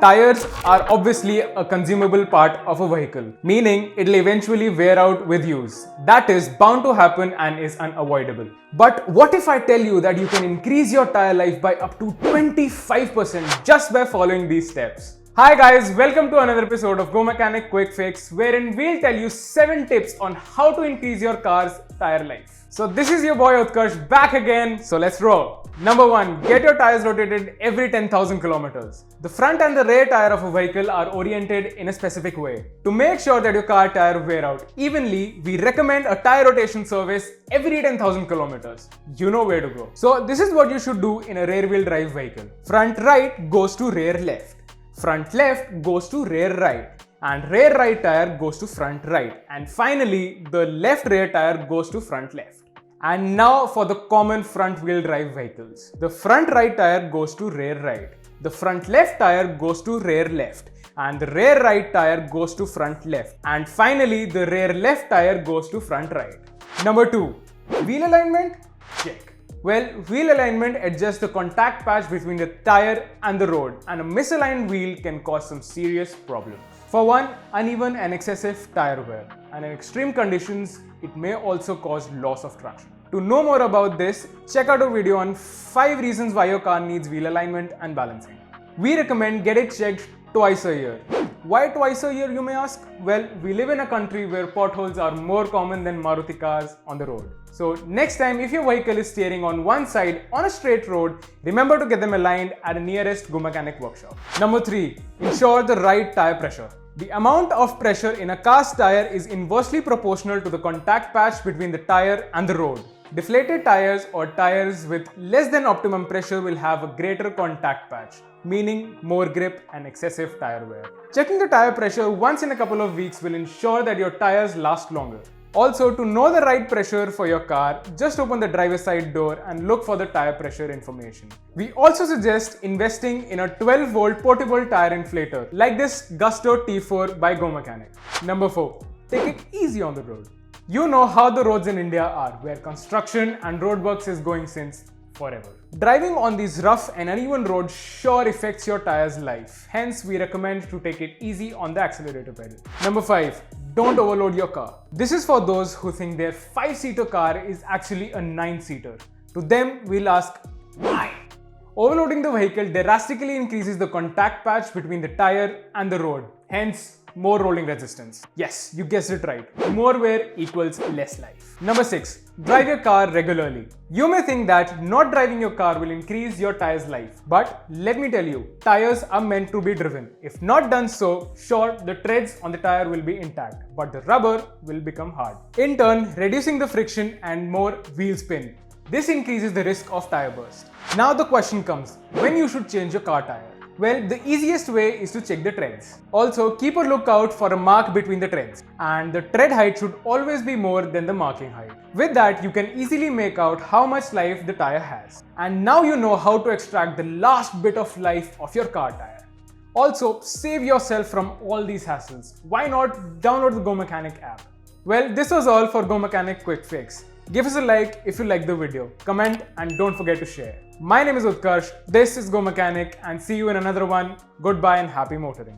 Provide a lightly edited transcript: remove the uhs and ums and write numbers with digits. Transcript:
Tires are obviously a consumable part of a vehicle, meaning it'll eventually wear out with use. That is bound to happen and is unavoidable. But what if I tell you that you can increase your tire life by up to 25% just by following these steps? Hi guys, welcome to another episode of Go Mechanic Quick Fix, wherein we'll tell you 7 tips on how to increase your car's tire life. So this is your boy Utkarsh back again, so let's roll. Number 1. Get your tires rotated every 10,000 kilometers. The front and the rear tire of a vehicle are oriented in a specific way. To make sure that your car tire wear out evenly, we recommend a tire rotation service every 10,000 kilometers. You know where to go. So this is what you should do in a rear wheel drive vehicle. Front right goes to rear left. Front left goes to rear right. And rear right tire goes to front right. And finally, the left rear tire goes to front left. And now for the common front wheel drive vehicles. The front right tire goes to rear right. The front left tire goes to rear left. And the rear right tire goes to front left. And finally, the rear left tire goes to front right. Number 2. Wheel alignment? Check. Well, wheel alignment adjusts the contact patch between the tire and the road, and a misaligned wheel can cause some serious problems. For one, uneven and excessive tire wear, and in extreme conditions, it may also cause loss of traction. To know more about this, check out a video on 5 reasons why your car needs wheel alignment and balancing. We recommend get it checked twice a year. Why twice a year, you may ask? Well, we live in a country where potholes are more common than Maruti cars on the road. So next time, if your vehicle is steering on one side on a straight road, remember to get them aligned at a nearest Go Mechanic workshop. Number 3. Ensure the right tire pressure. The amount of pressure in a car's tire is inversely proportional to the contact patch between the tire and the road. Deflated tires or tires with less than optimum pressure will have a greater contact patch, meaning more grip and excessive tire wear. Checking the tire pressure once in a couple of weeks will ensure that your tires last longer. Also, to know the right pressure for your car, just open the driver's side door and look for the tire pressure information. We also suggest investing in a 12-volt portable tire inflator like this Gusto T4 by Go Mechanic. Number 4. Take it easy on the road. You know how the roads in India are, where construction and roadworks is going since forever. Driving on these rough and uneven roads sure affects your tire's life. Hence, we recommend to take it easy on the accelerator pedal. Number 5. Don't overload your car. This is for those who think their 5-seater car is actually a 9-seater. To them, we'll ask, why? Overloading the vehicle drastically increases the contact patch between the tire and the road. Hence, more rolling resistance. Yes, you guessed it right. More wear equals less life. Number 6. Drive your car regularly. You may think that not driving your car will increase your tire's life. But let me tell you, tires are meant to be driven. If not done so, sure, the treads on the tire will be intact, but the rubber will become hard. In turn, reducing the friction and more wheel spin. This increases the risk of tire burst. Now the question comes, when you should change your car tire? Well, the easiest way is to check the treads. Also, keep a lookout for a mark between the treads, and the tread height should always be more than the marking height. With that, you can easily make out how much life the tire has. And now you know how to extract the last bit of life of your car tire. Also, save yourself from all these hassles. Why not download the Go Mechanic app? Well, this was all for Go Mechanic Quick Fix. Give us a like if you liked the video, comment and don't forget to share. My name is Utkarsh, this is Go Mechanic and see you in another one. Goodbye and happy motoring.